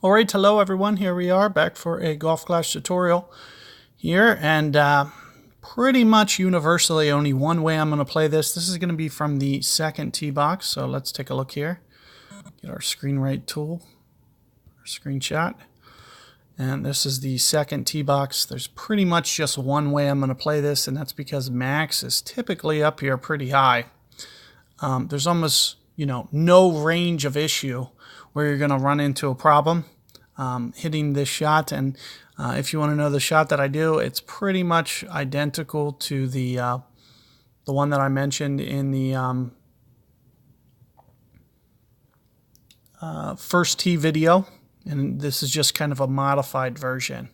Alright, hello everyone, here we are back for a Golf Clash tutorial here, and pretty much universally only one way I'm going to play this. This is going to be from the second tee box, so let's take a look here. Get our screen right tool, our screenshot, and this is the second tee box. There's pretty much just one way I'm going to play this, and that's because Max is typically up here pretty high. There's almost, no range of issue where you're going to run into a problem hitting this shot. And if you want to know the shot that I do, it's pretty much identical to the one that I mentioned in the first tee video. And this is just kind of a modified version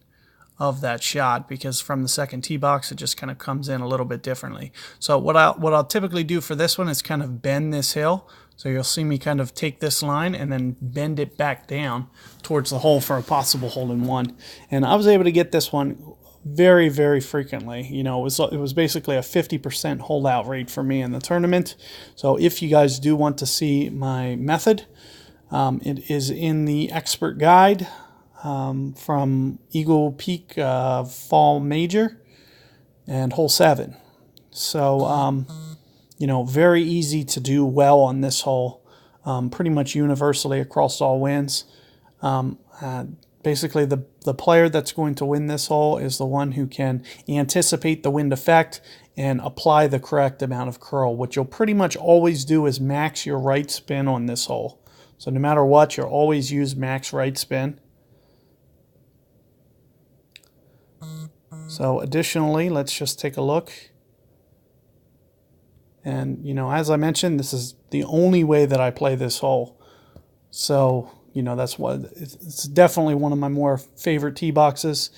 of that shot, because from the second tee box it just kind of comes in a little bit differently. So what I'll typically do for this one is kind of bend this hill. So you'll see me kind of take this line and then bend it back down towards the hole for a possible hole-in-one. And I was able to get this one very, very frequently. It was basically a 50% holdout rate for me in the tournament. So if you guys do want to see my method, it is in the expert guide from Eagle Peak Fall Major and hole 7. So very easy to do well on this hole, pretty much universally across all winds. Basically, the player that's going to win this hole is the one who can anticipate the wind effect and apply the correct amount of curl. What you'll pretty much always do is max your right spin on this hole. So no matter what, you'll always use max right spin. So additionally, let's just take a look. And, as I mentioned, this is the only way that I play this hole. So, that's what it's definitely one of my more favorite tee boxes.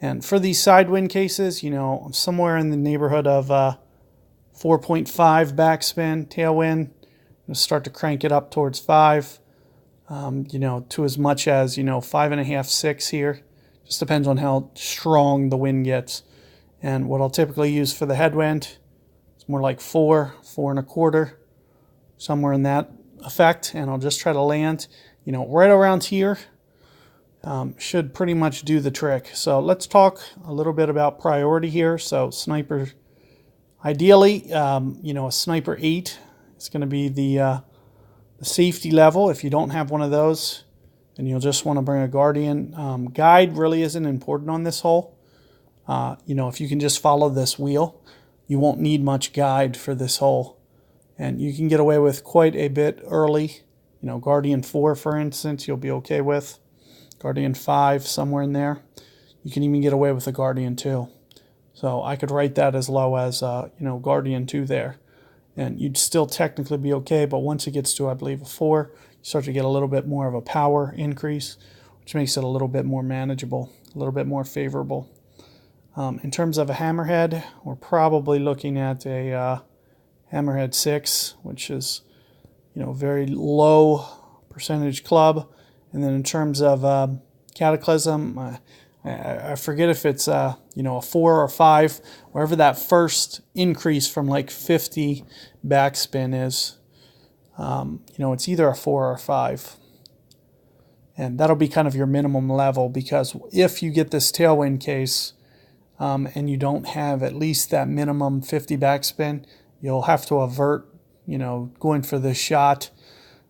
And for these side wind cases, somewhere in the neighborhood of 4.5 backspin, tailwind, start to crank it up towards 5, to as much as, 5.5, 6 here. Just depends on how strong the wind gets. And what I'll typically use for the headwind, it's more like 4, 4.25, somewhere in that effect. And I'll just try to land, right around here. Should pretty much do the trick. So let's talk a little bit about priority here. So sniper, ideally, a sniper 8 is going to be the safety level. If you don't have one of those, then you'll just want to bring a Guardian. Guide really isn't important on this hole. If you can just follow this wheel, you won't need much guide for this hole. And you can get away with quite a bit early. Guardian 4, for instance, you'll be okay with. Guardian 5, somewhere in there. You can even get away with a Guardian 2. So I could write that as low as, Guardian 2 there. And you'd still technically be okay, but once it gets to, I believe, a 4, you start to get a little bit more of a power increase, which makes it a little bit more manageable, a little bit more favorable. In terms of a hammerhead, we're probably looking at a hammerhead 6, which is, very low percentage club. And then in terms of Cataclysm, I forget if it's a 4 or 5, wherever that first increase from like 50 backspin is. It's either a 4 or a 5. And that'll be kind of your minimum level, because if you get this tailwind case and you don't have at least that minimum 50 backspin, you'll have to avert, going for this shot,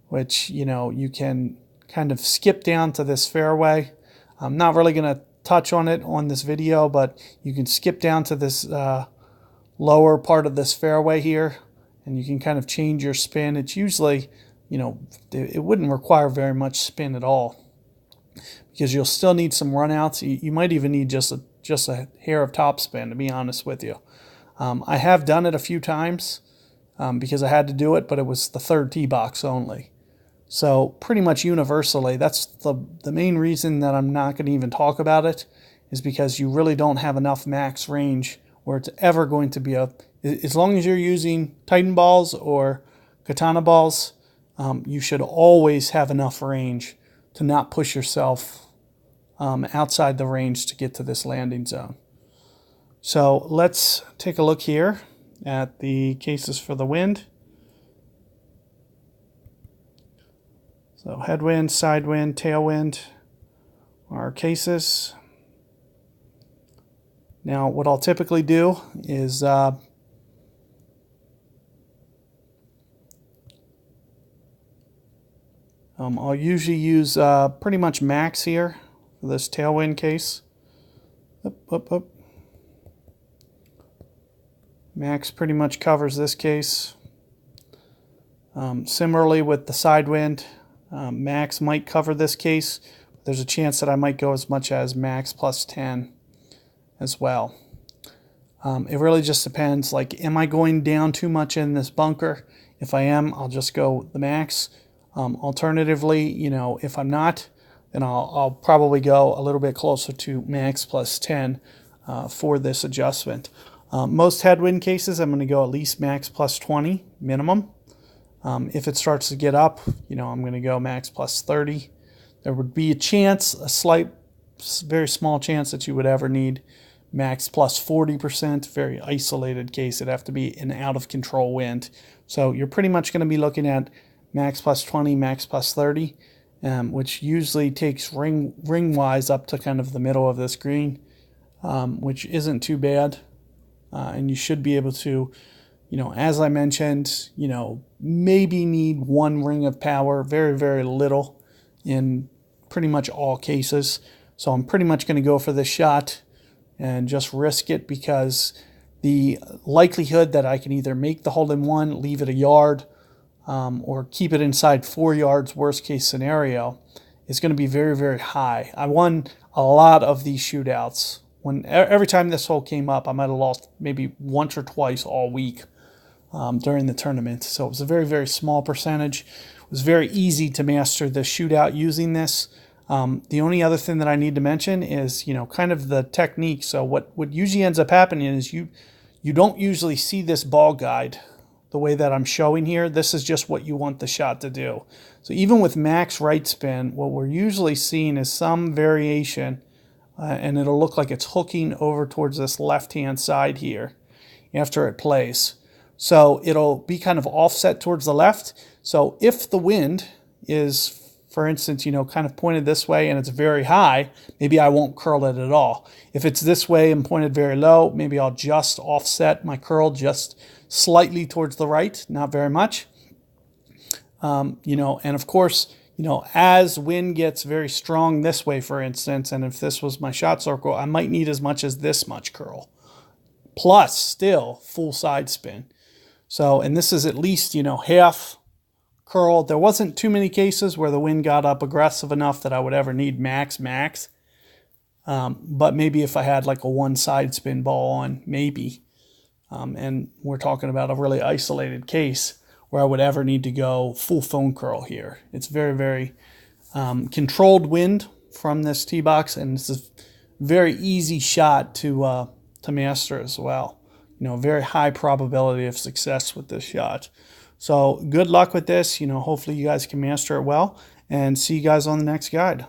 which, you can kind of skip down to this fairway. I'm not really going to touch on it on this video, but you can skip down to this lower part of this fairway here, and you can kind of change your spin. It's usually, it wouldn't require very much spin at all, because you'll still need some runouts. You might even need just a hair of topspin, to be honest with you. I have done it a few times because I had to do it, but it was the third tee box only. So pretty much universally, that's the main reason that I'm not going to even talk about it, is because you really don't have enough max range where it's ever going to be as long as you're using Titan balls or Katana balls, you should always have enough range to not push yourself outside the range to get to this landing zone. So let's take a look here at the cases for the wind. So headwind, side wind, tailwind. our cases. Now what I'll typically do is I'll usually use pretty much max here for this tailwind case. Up. Max pretty much covers this case. Similarly with the side wind, max might cover this case. There's a chance that I might go as much as max plus 10 as well. It really just depends, like, am I going down too much in this bunker? If I am, I'll just go the max. Alternatively, you know, if I'm not, then I'll probably go a little bit closer to max plus 10 for this adjustment. Most headwind cases, I'm going to go at least max plus 20 minimum. If it starts to get up, you know, I'm going to go max plus 30. There would be a chance, a slight, very small chance that you would ever need max plus 40%, very isolated case. It'd have to be an out of control wind. So you're pretty much going to be looking at max plus 20, max plus 30, which usually takes ring-wise up to kind of the middle of this green, which isn't too bad. And you should be able to, you know, as I mentioned, you know, maybe need one ring of power, very, very little in pretty much all cases. So I'm pretty much going to go for this shot and just risk it, because the likelihood that I can either make the hole in one, leave it a yard, or keep it inside 4 yards, worst case scenario, is going to be very, very high. I won a lot of these shootouts. Every time this hole came up, I might have lost maybe once or twice all week during the tournament. So it was a very, very small percentage. It was very easy to master the shootout using this. The only other thing that I need to mention is, you know, kind of the technique. So what usually ends up happening is you don't usually see this ball guide the way that I'm showing here. This is just what you want the shot to do. So even with max right spin, what we're usually seeing is some variation, and it'll look like it's hooking over towards this left-hand side here after it plays. So it'll be kind of offset towards the left. So if the wind is, for instance, you know, kind of pointed this way and it's very high, maybe I won't curl it at all. If it's this way and pointed very low, maybe I'll just offset my curl just slightly towards the right, not very much. You know, and of course, you know, as wind gets very strong this way, for instance, and if this was my shot circle, I might need as much as this much curl, plus still full side spin. So, and this is at least, you know, half curl. There wasn't too many cases where the wind got up aggressive enough that I would ever need max. But maybe if I had like a one side spin ball on, maybe. And we're talking about a really isolated case where I would ever need to go full phone curl here. It's very, very controlled wind from this tee box, and it's a very easy shot to master as well. You know, very high probability of success with this shot. So good luck with this. You know, hopefully you guys can master it well, and see you guys on the next guide.